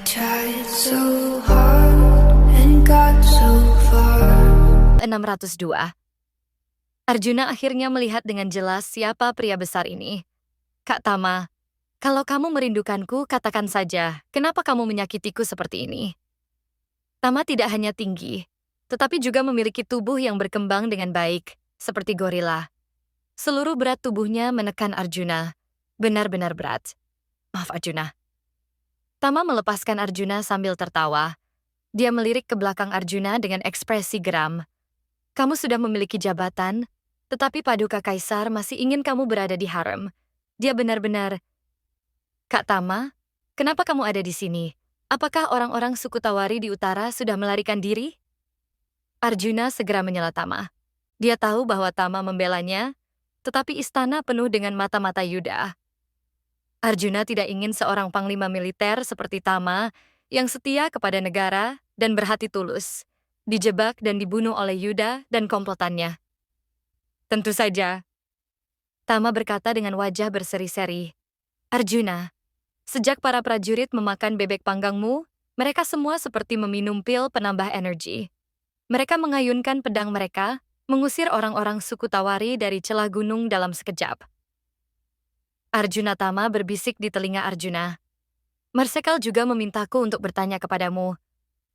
tried so hard and got so far. 602. Arjuna akhirnya melihat dengan jelas siapa pria besar ini. Kak Tama, kalau kamu merindukanku, katakan saja, kenapa kamu menyakitiku seperti ini? Tama tidak hanya tinggi, tetapi juga memiliki tubuh yang berkembang dengan baik, seperti gorila. Seluruh berat tubuhnya menekan Arjuna. Benar-benar berat. Maaf, Arjuna. Tama melepaskan Arjuna sambil tertawa. Dia melirik ke belakang Arjuna dengan ekspresi geram. Kamu sudah memiliki jabatan, tetapi Paduka Kaisar masih ingin kamu berada di harem. Dia benar-benar... Kak Tama, kenapa kamu ada di sini? Apakah orang-orang suku Tawari di utara sudah melarikan diri? Arjuna segera menyela Tama. Dia tahu bahwa Tama membelanya, tetapi istana penuh dengan mata-mata Yuda. Arjuna tidak ingin seorang panglima militer seperti Tama yang setia kepada negara dan berhati tulus, dijebak dan dibunuh oleh Yuda dan komplotannya. Tentu saja. Tama berkata dengan wajah berseri-seri. Arjuna, sejak para prajurit memakan bebek panggangmu, mereka semua seperti meminum pil penambah energi. Mereka mengayunkan pedang mereka, mengusir orang-orang suku Tawari dari celah gunung dalam sekejap. Arjuna Tama berbisik di telinga Arjuna. Marsekal juga memintaku untuk bertanya kepadamu,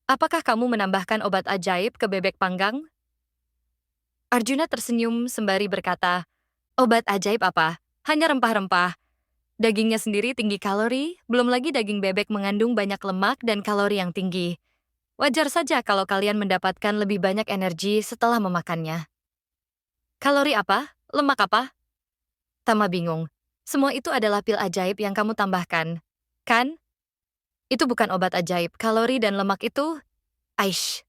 apakah kamu menambahkan obat ajaib ke bebek panggang? Arjuna tersenyum sembari berkata, obat ajaib apa? Hanya rempah-rempah. Dagingnya sendiri tinggi kalori, belum lagi daging bebek mengandung banyak lemak dan kalori yang tinggi. Wajar saja kalau kalian mendapatkan lebih banyak energi setelah memakannya. Kalori apa? Lemak apa? Tama bingung. Semua itu adalah pil ajaib yang kamu tambahkan, kan? Itu bukan obat ajaib, kalori dan lemak itu... Aish.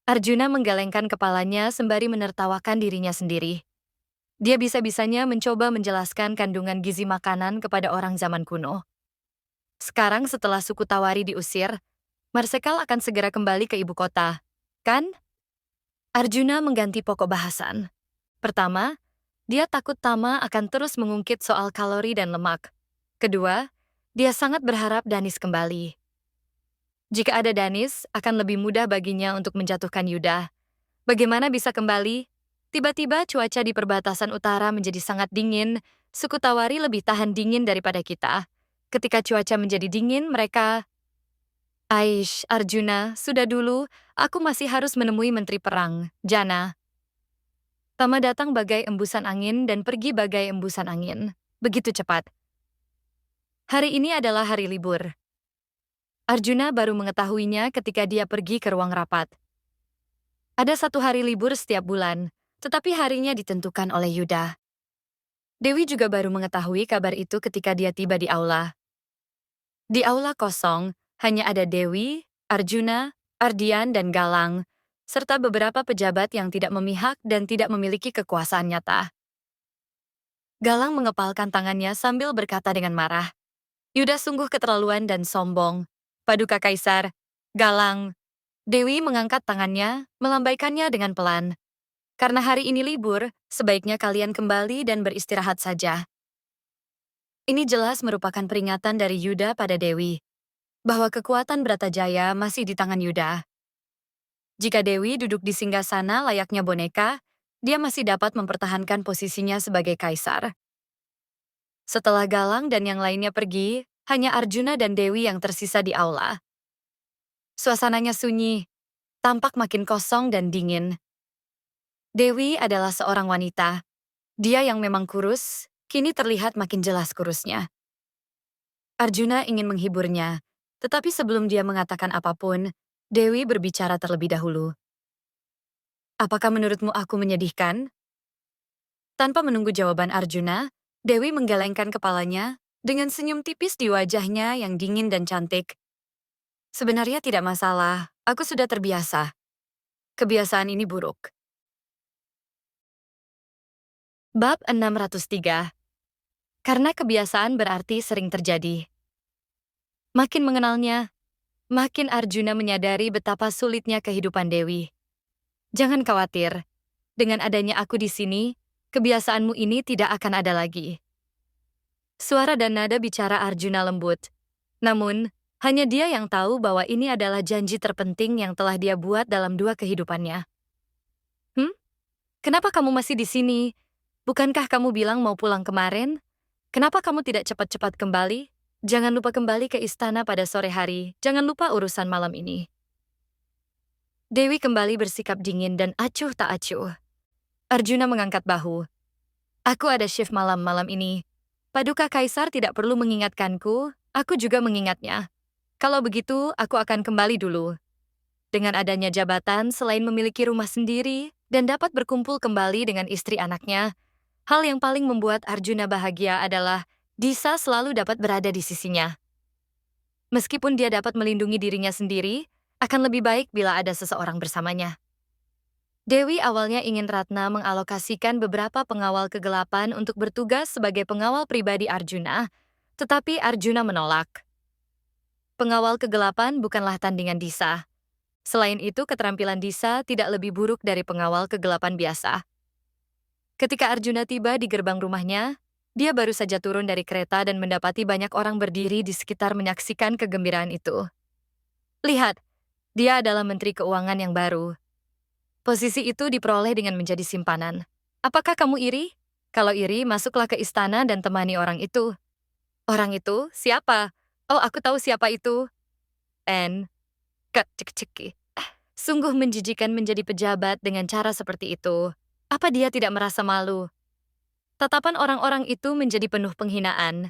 Arjuna menggelengkan kepalanya sembari menertawakan dirinya sendiri. Dia bisa-bisanya mencoba menjelaskan kandungan gizi makanan kepada orang zaman kuno. Sekarang setelah suku Tawari diusir, Marsekal akan segera kembali ke ibu kota, kan? Arjuna mengganti pokok bahasan. Pertama, dia takut Tama akan terus mengungkit soal kalori dan lemak. Kedua, dia sangat berharap Danis kembali. Jika ada Danis, akan lebih mudah baginya untuk menjatuhkan Yuda. Bagaimana bisa kembali? Tiba-tiba cuaca di perbatasan utara menjadi sangat dingin, suku Tawari lebih tahan dingin daripada kita. Ketika cuaca menjadi dingin, mereka... Aish, Arjuna, sudah dulu, aku masih harus menemui Menteri Perang, Jana. Tama datang bagai embusan angin dan pergi bagai embusan angin. Begitu cepat. Hari ini adalah hari libur. Arjuna baru mengetahuinya ketika dia pergi ke ruang rapat. Ada satu hari libur setiap bulan, tetapi harinya ditentukan oleh Yuda. Dewi juga baru mengetahui kabar itu ketika dia tiba di aula. Di aula kosong, hanya ada Dewi, Arjuna, Ardian, dan Galang, serta beberapa pejabat yang tidak memihak dan tidak memiliki kekuasaan nyata. Galang mengepalkan tangannya sambil berkata dengan marah, Yuda sungguh keterlaluan dan sombong. Paduka Kaisar, Galang. Dewi mengangkat tangannya, melambaikannya dengan pelan. Karena hari ini libur, sebaiknya kalian kembali dan beristirahat saja. Ini jelas merupakan peringatan dari Yuda pada Dewi, bahwa kekuatan Bratajaya masih di tangan Yuda. Jika Dewi duduk di singgasana layaknya boneka, dia masih dapat mempertahankan posisinya sebagai kaisar. Setelah Galang dan yang lainnya pergi, hanya Arjuna dan Dewi yang tersisa di aula. Suasananya sunyi, tampak makin kosong dan dingin. Dewi adalah seorang wanita. Dia yang memang kurus, kini terlihat makin jelas kurusnya. Arjuna ingin menghiburnya, tetapi sebelum dia mengatakan apapun, Dewi berbicara terlebih dahulu. Apakah menurutmu aku menyedihkan? Tanpa menunggu jawaban Arjuna, Dewi menggelengkan kepalanya dengan senyum tipis di wajahnya yang dingin dan cantik. Sebenarnya tidak masalah, aku sudah terbiasa. Kebiasaan ini buruk. Bab 603. Karena kebiasaan berarti sering terjadi. Makin mengenalnya, makin Arjuna menyadari betapa sulitnya kehidupan Dewi. Jangan khawatir, dengan adanya aku di sini, kebiasaanmu ini tidak akan ada lagi. Suara dan nada bicara Arjuna lembut. Namun, Hanya dia yang tahu bahwa ini adalah janji terpenting yang telah dia buat dalam 2 kehidupannya. Hmm? Kenapa kamu masih di sini? Bukankah kamu bilang mau pulang kemarin? Kenapa kamu tidak cepat-cepat kembali? Jangan lupa kembali ke istana pada sore hari. Jangan lupa urusan malam ini. Dewi kembali bersikap dingin dan acuh tak acuh. Arjuna mengangkat bahu. Aku ada shift malam ini. Paduka Kaisar tidak perlu mengingatkanku, aku juga mengingatnya. Kalau begitu, aku akan kembali dulu. Dengan adanya jabatan selain memiliki rumah sendiri dan dapat berkumpul kembali dengan istri anaknya, hal yang paling membuat Arjuna bahagia adalah Disa selalu dapat berada di sisinya. Meskipun dia dapat melindungi dirinya sendiri, akan lebih baik bila ada seseorang bersamanya. Dewi awalnya ingin Ratna mengalokasikan beberapa pengawal kegelapan untuk bertugas sebagai pengawal pribadi Arjuna, tetapi Arjuna menolak. Pengawal kegelapan bukanlah tandingan Disa. Selain itu, keterampilan Disa tidak lebih buruk dari pengawal kegelapan biasa. Ketika Arjuna tiba di gerbang rumahnya, dia baru saja turun dari kereta dan mendapati banyak orang berdiri di sekitar menyaksikan kegembiraan itu. Lihat, dia adalah Menteri Keuangan yang baru. Posisi itu diperoleh dengan menjadi simpanan. Apakah kamu iri? Kalau iri, masuklah ke istana dan temani orang itu. Orang itu? Siapa? Oh, aku tahu siapa itu. Cek-ceki. Sungguh menjijikan menjadi pejabat dengan cara seperti itu. Apa dia tidak merasa malu? Tatapan orang-orang itu menjadi penuh penghinaan.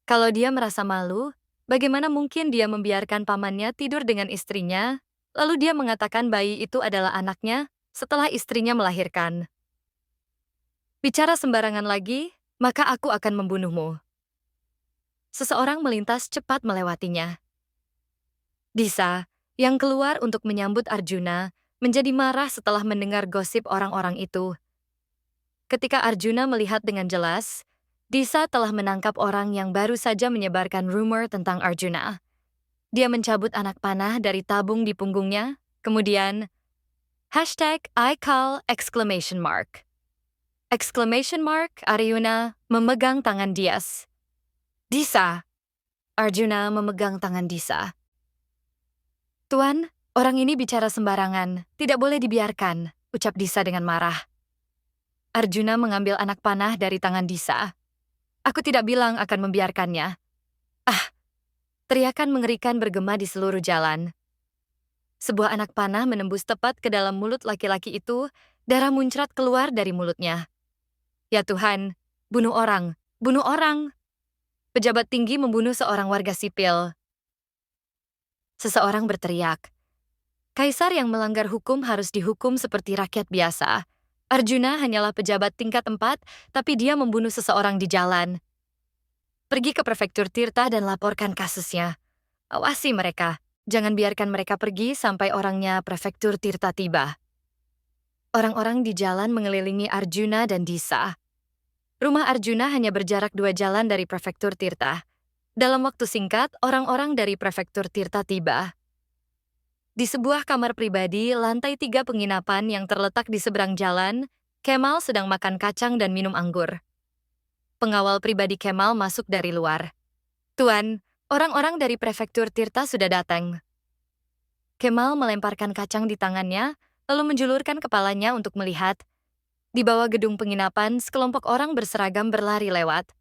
Kalau dia merasa malu, bagaimana mungkin dia membiarkan pamannya tidur dengan istrinya, lalu dia mengatakan bayi itu adalah anaknya setelah istrinya melahirkan. Bicara sembarangan lagi, maka aku akan membunuhmu. Seseorang melintas cepat melewatinya. Disa, yang keluar untuk menyambut Arjuna, menjadi marah setelah mendengar gosip orang-orang itu. Ketika Arjuna melihat dengan jelas, Disa telah menangkap orang yang baru saja menyebarkan rumor tentang Arjuna. Dia mencabut anak panah dari tabung di punggungnya, kemudian #ICAL! Arjuna memegang tangan Dias. Disa! Arjuna memegang tangan Disa. Tuan, orang ini bicara sembarangan, tidak boleh dibiarkan, ucap Disa dengan marah. Arjuna mengambil anak panah dari tangan Disa. Aku tidak bilang akan membiarkannya. Teriakan mengerikan bergema di seluruh jalan. Sebuah anak panah menembus tepat ke dalam mulut laki-laki itu, darah muncrat keluar dari mulutnya. Ya Tuhan, bunuh orang, bunuh orang. Pejabat tinggi membunuh seorang warga sipil. Seseorang berteriak. Kaisar yang melanggar hukum harus dihukum seperti rakyat biasa. Arjuna hanyalah pejabat tingkat 4, tapi dia membunuh seseorang di jalan. Pergi ke prefektur Tirta dan laporkan kasusnya. Awasi mereka. Jangan biarkan mereka pergi sampai orangnya prefektur Tirta tiba. Orang-orang di jalan mengelilingi Arjuna dan Disa. Rumah Arjuna hanya berjarak 2 jalan dari prefektur Tirta. Dalam waktu singkat, orang-orang dari prefektur Tirta tiba. Di sebuah kamar pribadi, lantai 3 penginapan yang terletak di seberang jalan, Kemal sedang makan kacang dan minum anggur. Pengawal pribadi Kemal masuk dari luar. Tuan, orang-orang dari prefektur Tirta sudah datang. Kemal melemparkan kacang di tangannya, lalu menjulurkan kepalanya untuk melihat. Di bawah gedung penginapan, sekelompok orang berseragam berlari lewat.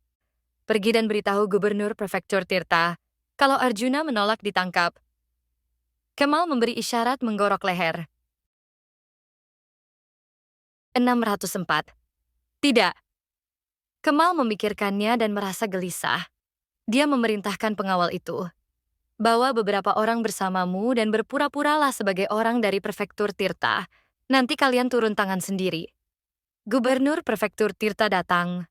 Pergi dan beritahu gubernur prefektur Tirta, kalau Arjuna menolak ditangkap. Kemal memberi isyarat menggorok leher. 604. Tidak. Kemal memikirkannya dan merasa gelisah. Dia memerintahkan pengawal itu. Bawa beberapa orang bersamamu dan berpura-puralah sebagai orang dari prefektur Tirta. Nanti kalian turun tangan sendiri. Gubernur prefektur Tirta datang.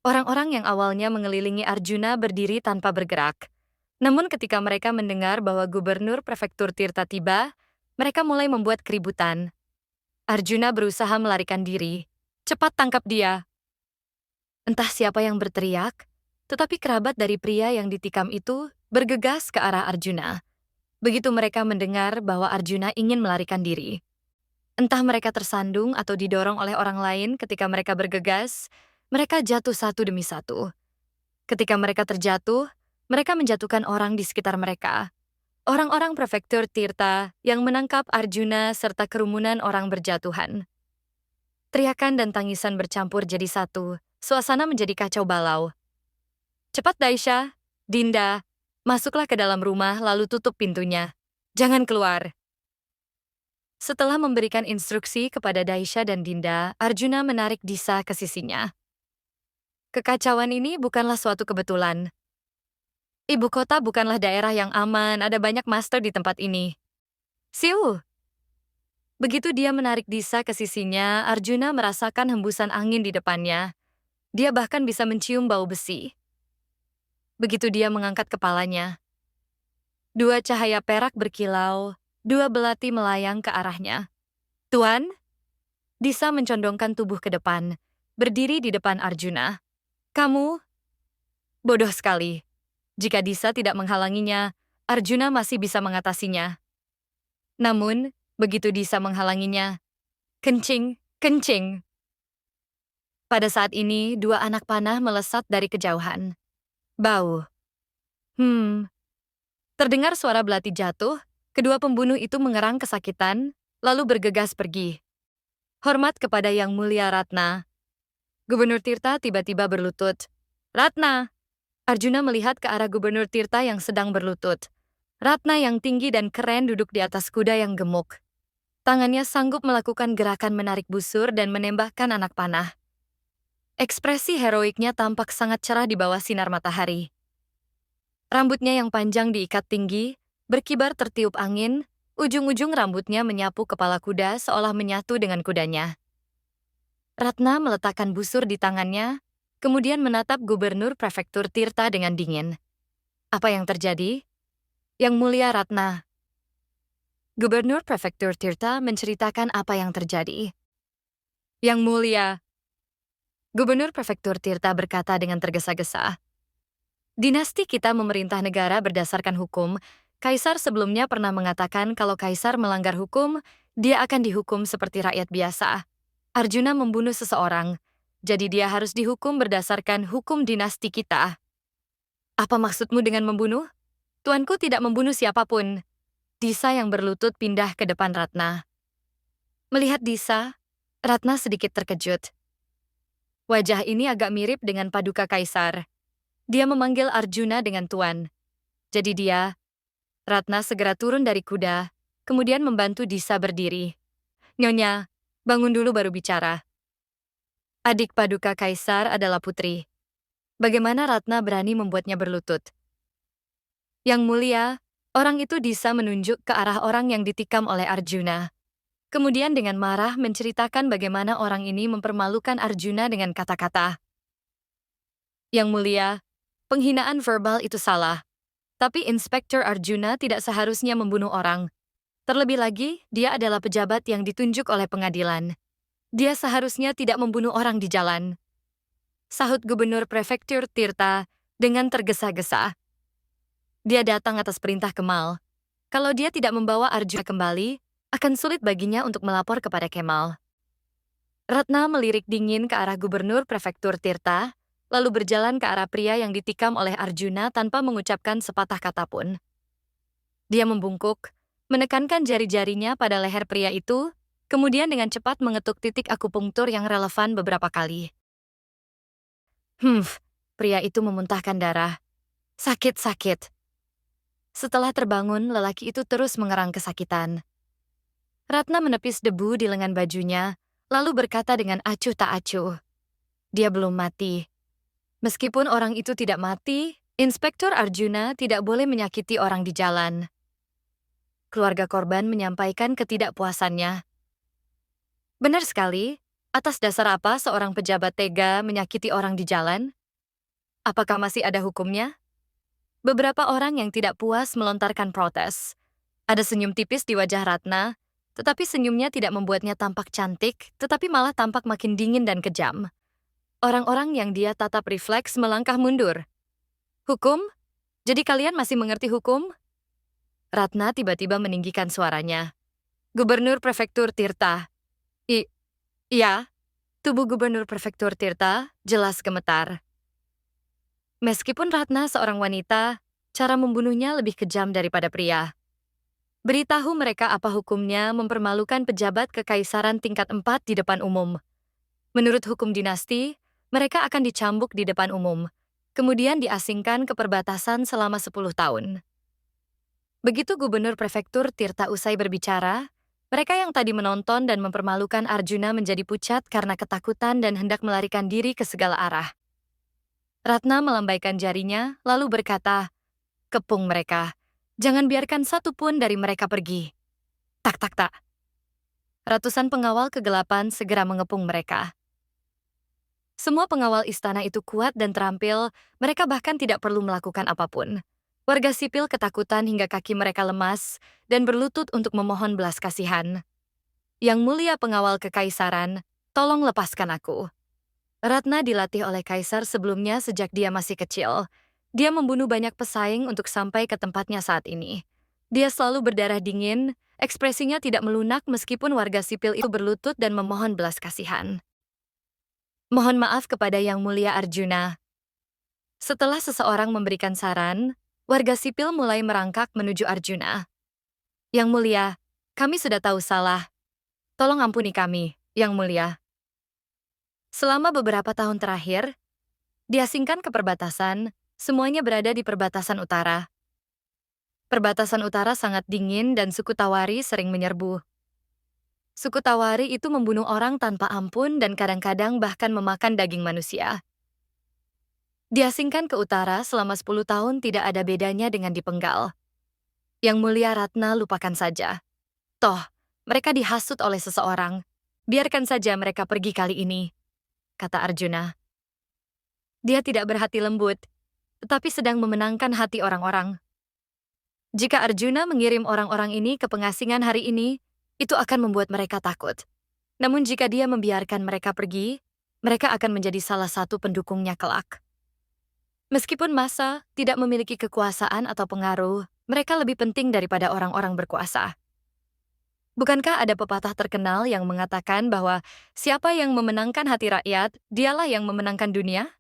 Orang-orang yang awalnya mengelilingi Arjuna berdiri tanpa bergerak. Namun ketika mereka mendengar bahwa gubernur prefektur Tirta tiba, mereka mulai membuat keributan. Arjuna berusaha melarikan diri. Cepat tangkap dia. Entah siapa yang berteriak, tetapi kerabat dari pria yang ditikam itu bergegas ke arah Arjuna. Begitu mereka mendengar bahwa Arjuna ingin melarikan diri. Entah mereka tersandung atau didorong oleh orang lain ketika mereka bergegas, mereka jatuh satu demi satu. Ketika mereka terjatuh, Mereka menjatuhkan orang di sekitar mereka. Orang-orang prefektur Tirta yang menangkap Arjuna serta kerumunan orang berjatuhan. Teriakan dan tangisan bercampur jadi satu. Suasana menjadi kacau balau. Cepat Daisha, Dinda, masuklah ke dalam rumah lalu tutup pintunya. Jangan keluar. Setelah memberikan instruksi kepada Daisha dan Dinda, Arjuna menarik Disa ke sisinya. Kekacauan ini bukanlah suatu kebetulan. Ibu kota bukanlah daerah yang aman, ada banyak master di tempat ini. Siu! Begitu dia menarik Disa ke sisinya, Arjuna merasakan hembusan angin di depannya. Dia bahkan bisa mencium bau besi. Begitu dia mengangkat kepalanya, dua cahaya perak berkilau, dua belati melayang ke arahnya. Tuan? Disa mencondongkan tubuh ke depan, berdiri di depan Arjuna. Kamu? Bodoh sekali. Jika Disa tidak menghalanginya, Arjuna masih bisa mengatasinya. Namun, begitu Disa menghalanginya, kencing, kencing. Pada saat ini, dua anak panah melesat dari kejauhan. Bau. Terdengar suara belati jatuh, kedua pembunuh itu mengerang kesakitan, lalu bergegas pergi. Hormat kepada Yang Mulia Ratna. Gubernur Tirta tiba-tiba berlutut. Ratna! Arjuna melihat ke arah Gubernur Tirta yang sedang berlutut. Ratna yang tinggi dan keren duduk di atas kuda yang gemuk. Tangannya sanggup melakukan gerakan menarik busur dan menembakkan anak panah. Ekspresi heroiknya tampak sangat cerah di bawah sinar matahari. Rambutnya yang panjang diikat tinggi, berkibar tertiup angin, ujung-ujung rambutnya menyapu kepala kuda seolah menyatu dengan kudanya. Ratna meletakkan busur di tangannya, kemudian menatap Gubernur Prefektur Tirta dengan dingin. Apa yang terjadi? Yang Mulia Ratna. Gubernur Prefektur Tirta menceritakan apa yang terjadi. Yang Mulia. Gubernur Prefektur Tirta berkata dengan tergesa-gesa. Dinasti kita memerintah negara berdasarkan hukum. Kaisar sebelumnya pernah mengatakan kalau kaisar melanggar hukum, dia akan dihukum seperti rakyat biasa. Arjuna membunuh seseorang, jadi dia harus dihukum berdasarkan hukum dinasti kita. Apa maksudmu dengan membunuh? Tuanku tidak membunuh siapapun. Disa yang berlutut pindah ke depan Ratna. Melihat Disa, Ratna sedikit terkejut. Wajah ini agak mirip dengan paduka kaisar. Dia memanggil Arjuna dengan tuan. Jadi Ratna segera turun dari kuda, kemudian membantu Disa berdiri. Nyonya, bangun dulu baru bicara. Adik paduka kaisar adalah putri. Bagaimana Ratna berani membuatnya berlutut? Yang Mulia, orang itu Disa menunjuk ke arah orang yang ditikam oleh Arjuna. Kemudian dengan marah menceritakan bagaimana orang ini mempermalukan Arjuna dengan kata-kata. Yang Mulia, penghinaan verbal itu salah. Tapi Inspektur Arjuna tidak seharusnya membunuh orang. Terlebih lagi, dia adalah pejabat yang ditunjuk oleh pengadilan. Dia seharusnya tidak membunuh orang di jalan. Sahut Gubernur Prefektur Tirta dengan tergesa-gesa. Dia datang atas perintah Kemal. Kalau dia tidak membawa Arjuna kembali, akan sulit baginya untuk melapor kepada Kemal. Ratna melirik dingin ke arah Gubernur Prefektur Tirta, lalu berjalan ke arah pria yang ditikam oleh Arjuna tanpa mengucapkan sepatah kata pun. Dia membungkuk, menekankan jari-jarinya pada leher pria itu, kemudian dengan cepat mengetuk titik akupunktur yang relevan beberapa kali. Pria itu memuntahkan darah. Sakit-sakit. Setelah terbangun, lelaki itu terus mengerang kesakitan. Ratna menepis debu di lengan bajunya, lalu berkata dengan acuh tak acuh. Dia belum mati. Meskipun orang itu tidak mati, Inspektur Arjuna tidak boleh menyakiti orang di jalan. Keluarga korban menyampaikan ketidakpuasannya. Benar sekali, atas dasar apa seorang pejabat tega menyakiti orang di jalan? Apakah masih ada hukumnya? Beberapa orang yang tidak puas melontarkan protes. Ada senyum tipis di wajah Ratna, tetapi senyumnya tidak membuatnya tampak cantik, tetapi malah tampak makin dingin dan kejam. Orang-orang yang dia tatap refleks melangkah mundur. Hukum? Jadi kalian masih mengerti hukum? Ratna tiba-tiba meninggikan suaranya. Gubernur Prefektur Tirta. Iya, tubuh Gubernur Prefektur Tirta jelas gemetar. Meskipun Ratna seorang wanita, cara membunuhnya lebih kejam daripada pria. Beritahu mereka apa hukumnya mempermalukan pejabat kekaisaran tingkat 4 di depan umum. Menurut hukum dinasti, mereka akan dicambuk di depan umum, kemudian diasingkan ke perbatasan selama 10 tahun. Begitu Gubernur Prefektur Tirta usai berbicara, mereka yang tadi menonton dan mempermalukan Arjuna menjadi pucat karena ketakutan dan hendak melarikan diri ke segala arah. Ratna melambaikan jarinya, lalu berkata, "Kepung mereka. Jangan biarkan satu pun dari mereka pergi." Tak tak tak. Ratusan pengawal kegelapan segera mengepung mereka. Semua pengawal istana itu kuat dan terampil, mereka bahkan tidak perlu melakukan apapun. Warga sipil ketakutan hingga kaki mereka lemas dan berlutut untuk memohon belas kasihan. "Yang mulia pengawal kekaisaran, tolong lepaskan aku." Ratna dilatih oleh kaisar sebelumnya sejak dia masih kecil. Dia membunuh banyak pesaing untuk sampai ke tempatnya saat ini. Dia selalu berdarah dingin, ekspresinya tidak melunak meskipun warga sipil itu berlutut dan memohon belas kasihan. "Mohon maaf kepada Yang Mulia Arjuna." Setelah seseorang memberikan saran, warga sipil mulai merangkak menuju Arjuna. "Yang Mulia, kami sudah tahu salah. Tolong ampuni kami, Yang Mulia." Selama beberapa tahun terakhir, diasingkan ke perbatasan, semuanya berada di perbatasan utara. Perbatasan utara sangat dingin dan suku Tawari sering menyerbu. Suku Tawari itu membunuh orang tanpa ampun dan kadang-kadang bahkan memakan daging manusia. Diasingkan ke utara selama 10 tahun tidak ada bedanya dengan dipenggal. Yang Mulia Ratna lupakan saja. Toh, mereka dihasut oleh seseorang. Biarkan saja mereka pergi kali ini, kata Arjuna. Dia tidak berhati lembut, tetapi sedang memenangkan hati orang-orang. Jika Arjuna mengirim orang-orang ini ke pengasingan hari ini, itu akan membuat mereka takut. Namun jika dia membiarkan mereka pergi, mereka akan menjadi salah satu pendukungnya kelak. Meskipun massa tidak memiliki kekuasaan atau pengaruh, mereka lebih penting daripada orang-orang berkuasa. Bukankah ada pepatah terkenal yang mengatakan bahwa siapa yang memenangkan hati rakyat, dialah yang memenangkan dunia?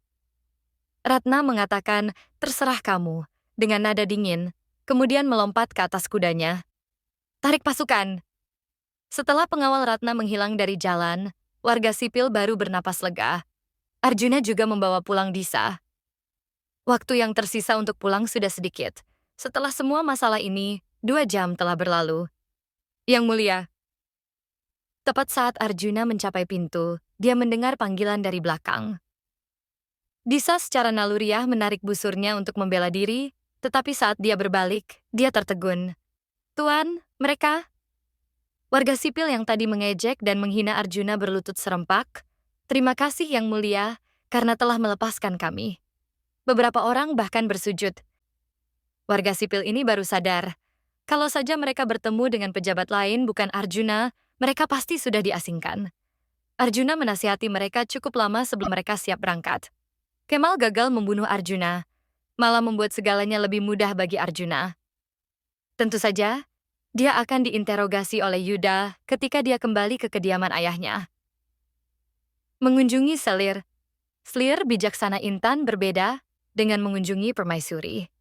Ratna mengatakan, "Terserah kamu," dengan nada dingin, kemudian melompat ke atas kudanya. "Tarik pasukan!" Setelah pengawal Ratna menghilang dari jalan, warga sipil baru bernapas lega. Arjuna juga membawa pulang Disa. Waktu yang tersisa untuk pulang sudah sedikit. Setelah semua masalah ini, 2 jam telah berlalu. Yang Mulia. Tepat saat Arjuna mencapai pintu, dia mendengar panggilan dari belakang. Disa secara naluriah menarik busurnya untuk membela diri, tetapi saat dia berbalik, dia tertegun. "Tuan, mereka..." Warga sipil yang tadi mengejek dan menghina Arjuna berlutut serempak. "Terima kasih Yang Mulia, karena telah melepaskan kami." Beberapa orang bahkan bersujud. Warga sipil ini baru sadar, kalau saja mereka bertemu dengan pejabat lain bukan Arjuna, mereka pasti sudah diasingkan. Arjuna menasihati mereka cukup lama sebelum mereka siap berangkat. Kemal gagal membunuh Arjuna, malah membuat segalanya lebih mudah bagi Arjuna. Tentu saja, dia akan diinterogasi oleh Yuda ketika dia kembali ke kediaman ayahnya. Mengunjungi Selir. Selir bijaksana Intan berbeda dengan mengunjungi permaisuri.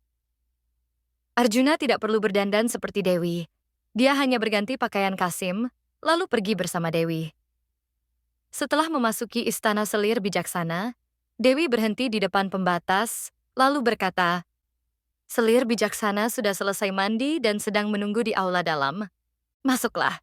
Arjuna tidak perlu berdandan seperti Dewi. Dia hanya berganti pakaian Kasim, lalu pergi bersama Dewi. Setelah memasuki istana Selir bijaksana, Dewi berhenti di depan pembatas, lalu berkata, "Selir bijaksana sudah selesai mandi dan sedang menunggu di aula dalam. Masuklah."